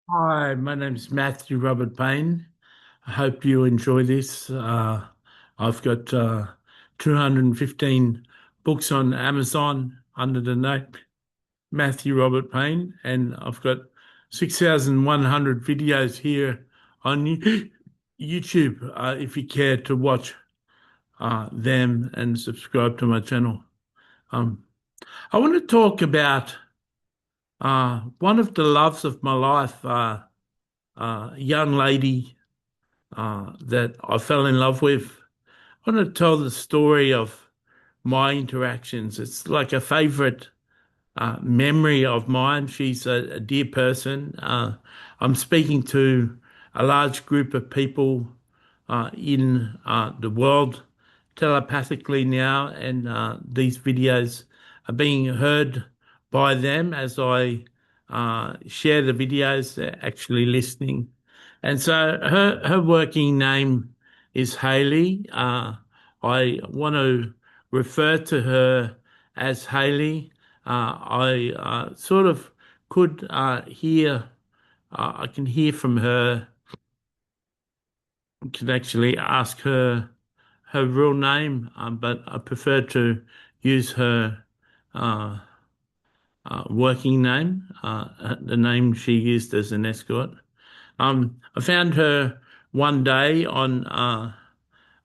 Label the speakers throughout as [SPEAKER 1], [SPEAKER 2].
[SPEAKER 1] Hi, my name's Matthew Robert Payne. I hope you enjoy this. I've got 215 books on Amazon under the name Matthew Robert Payne, and I've got 6,100 videos here on YouTube if you care to watch them and subscribe to my channel. Um, I want to talk about one of the loves of my life, a young lady that I fell in love with. I want to tell the story of my interactions. It's like a favorite memory of mine. She's a dear person. I'm speaking to a large group of people in the world telepathically now, and these videos are being heard by them as I share the videos. They're actually listening, and so her working name is Hailey. I want to refer to her as Hailey. I sort of could hear. I can hear from her. Can actually ask her real name, but I prefer to use her uh, working name, the name she used as an escort. I found her one day on a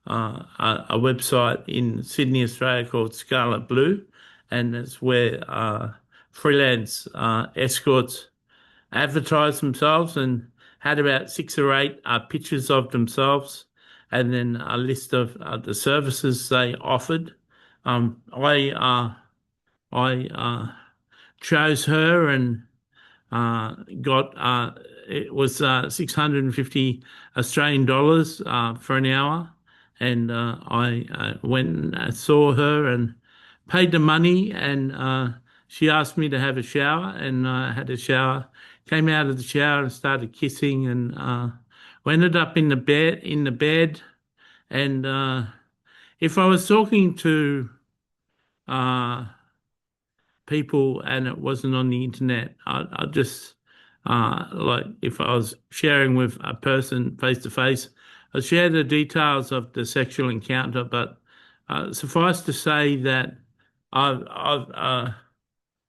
[SPEAKER 1] website in Sydney, Australia called Scarlet Blue, and it's where freelance escorts advertised themselves and had about six or eight pictures of themselves and then a list of the services they offered. I chose her and got it was 650 Australian dollars for an hour, and I went and saw her and paid the money, and she asked me to have a shower, and I had a shower. Came out of the shower and started kissing, and we ended up in the bed, and if I was talking to uh, people and it wasn't on the internet, I just like if I was sharing with a person face to face, I'd share the details of the sexual encounter. But suffice to say that I've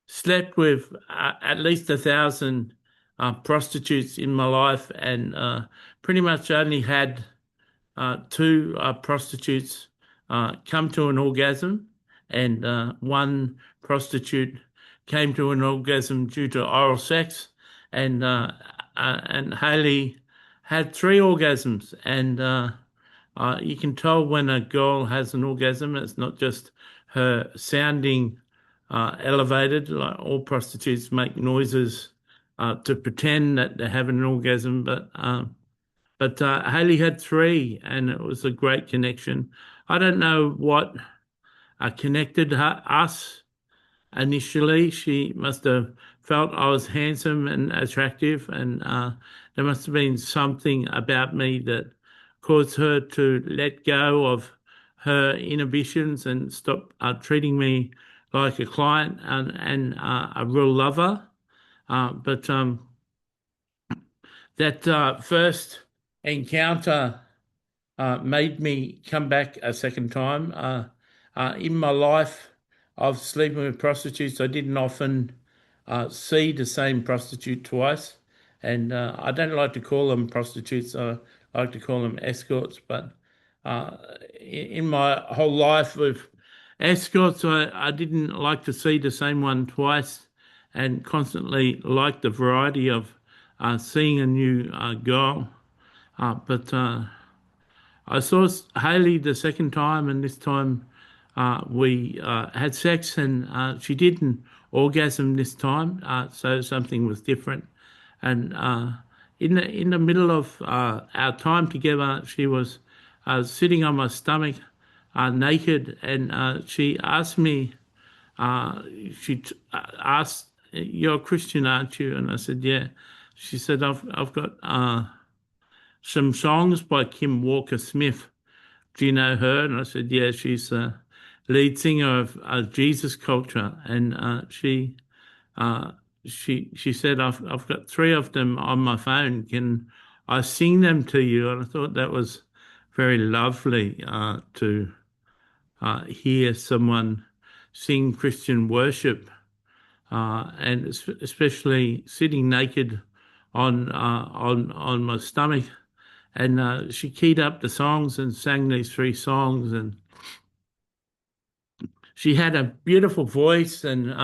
[SPEAKER 1] slept with at least 1,000 prostitutes in my life, and pretty much only had two prostitutes come to an orgasm, and one prostitute came to an orgasm due to oral sex, and Hailey had three orgasms, and you can tell when a girl has an orgasm. It's not just her sounding elevated. Like all prostitutes make noises to pretend that they're having an orgasm, but Hailey had three, and it was a great connection. I don't know what connected us initially. She must have felt I was handsome and attractive, and there must have been something about me that caused her to let go of her inhibitions and stop treating me like a client and a real lover. But that first encounter made me come back a second time. In my life of sleeping with prostitutes, I didn't often see the same prostitute twice. And I don't like to call them prostitutes, I like to call them escorts. But uh, in my whole life with escorts, I didn't like to see the same one twice and constantly liked the variety of seeing a new girl. But I saw Hailey the second time, and this time we had sex, and she didn't orgasm this time, so something was different. And in the middle of our time together, she was sitting on my stomach, naked, and she asked me. She asked, "You're a Christian, aren't you?" And I said, "Yeah." She said, "I've got some songs by Kim Walker Smith. Do you know her?" And I said, "Yeah, she's the lead singer of Jesus Culture." And she she said, I've got three of them on my phone. Can I sing them to you? And I thought that was very lovely to hear someone sing Christian worship, and especially sitting naked on my stomach. And she keyed up the songs and sang these three songs, and she had a beautiful voice, and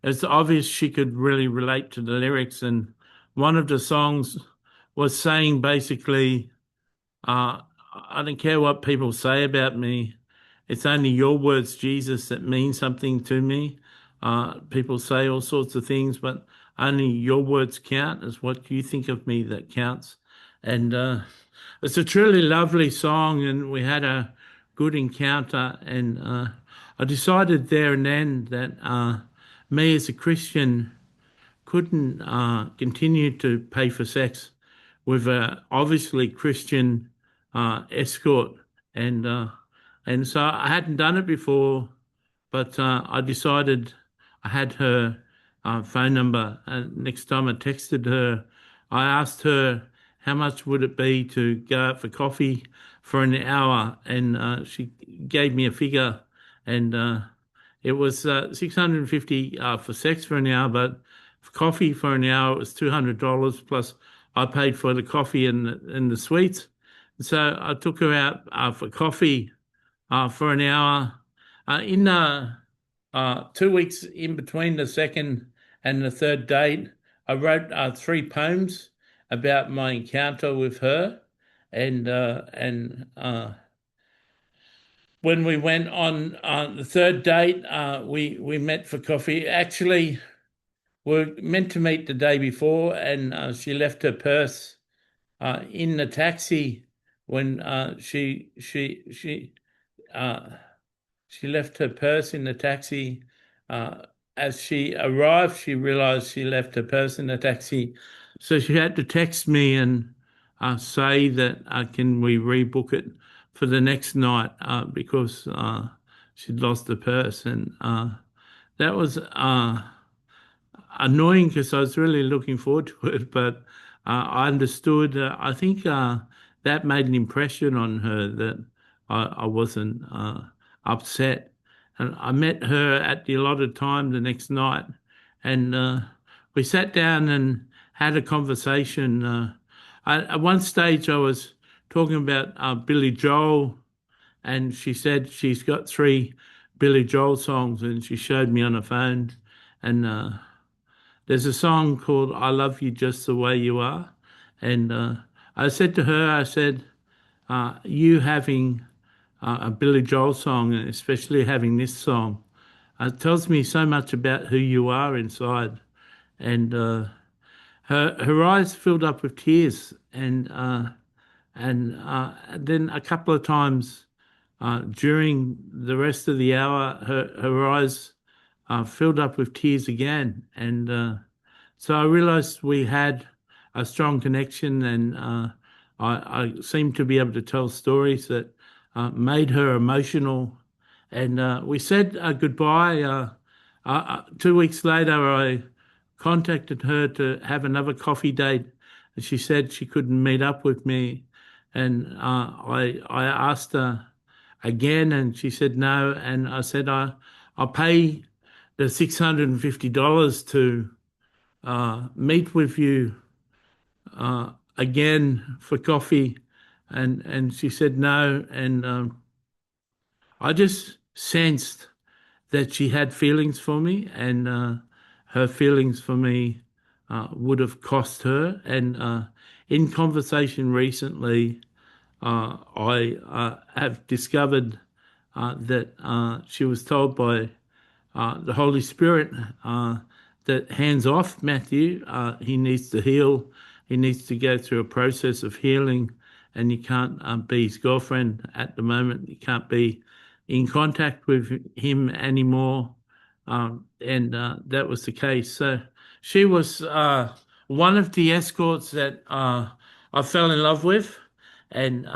[SPEAKER 1] it's obvious she could really relate to the lyrics. And one of the songs was saying basically, uh, I don't care what people say about me. It's only your words, Jesus, that mean something to me. People say all sorts of things, but only your words count. It's what you think of me that counts. And it's a truly lovely song, and we had a good encounter. And I decided there and then that me as a Christian couldn't continue to pay for sex with a obviously Christian escort, and so I hadn't done it before, but I decided I had her phone number, and next time I texted her, I asked her how much would it be to go out for coffee for an hour, and she gave me a figure, and it was 650 for sex for an hour, but for coffee for an hour it was $200 plus I paid for the coffee and the sweets. So I took her out for coffee for an hour. In 2 weeks in between the second and the third date, I wrote three poems about my encounter with her, and when we went on the third date, we met for coffee. Actually, we were meant to meet the day before, and she left her purse in the taxi when uh, she left her purse in the taxi. Uh, as she arrived, she realised she left her purse in the taxi, so she had to text me and say that can we rebook it for the next night because she'd lost her purse, and that was annoying because I was really looking forward to it, but I understood. I think that made an impression on her that I wasn't upset. And I met her at the allotted time the next night, and we sat down and had a conversation. At one stage, I was talking about Billy Joel, and she said she's got three Billy Joel songs, and she showed me on her phone, and there's a song called I Love You Just the Way You Are. And I said to her, I said, you having a Billy Joel song, and especially having this song, tells me so much about who you are inside. And her eyes filled up with tears. And then a couple of times during the rest of the hour, her eyes filled up with tears again. And so I realized we had a strong connection, and I seemed to be able to tell stories that made her emotional. And we said goodbye. 2 weeks later, I contacted her to have another coffee date. And she said she couldn't meet up with me. And I asked her again, and she said no. And I said, I'll pay the $650 to meet with you again for coffee, and she said no, and I just sensed that she had feelings for me, and her feelings for me would have cost her. And in conversation recently, I have discovered that she was told by the Holy Spirit that hands off Matthew. He needs to heal. He needs to go through a process of healing, and you can't be his girlfriend at the moment. You can't be in contact with him anymore. And that was the case. So she was one of the escorts that I fell in love with, and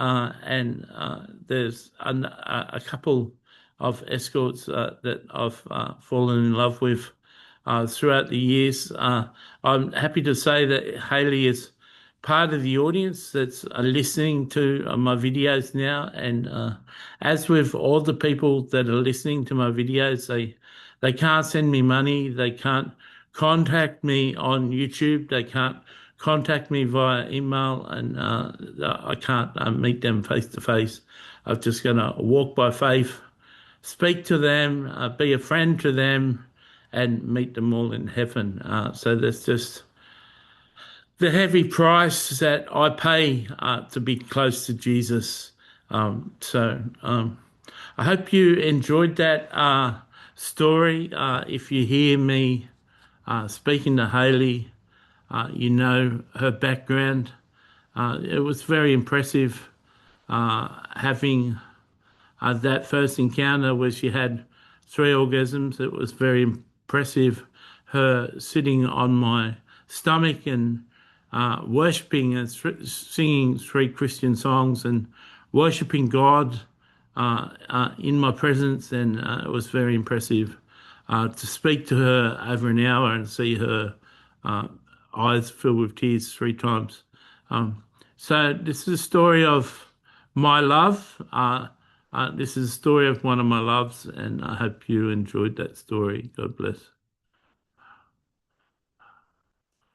[SPEAKER 1] there's a couple of escorts that I've fallen in love with throughout the years. I'm happy to say that Hailey is part of the audience that's listening to my videos now. And as with all the people that are listening to my videos, they can't send me money. They can't contact me on YouTube. They can't contact me via email, and I can't meet them face to face. I'm just going to walk by faith, speak to them, be a friend to them, and meet them all in heaven. So that's just the heavy price that I pay to be close to Jesus. I hope you enjoyed that story. If you hear me speaking to Hailey, you know her background. It was very impressive having that first encounter where she had 3 orgasms. It was very impressive, her sitting on my stomach and worshipping and singing 3 Christian songs and worshipping God in my presence. And it was very impressive to speak to her over an hour and see her eyes filled with tears 3 times. So this is a story of my love. This is a story of one of my loves, and I hope you enjoyed that story. God bless.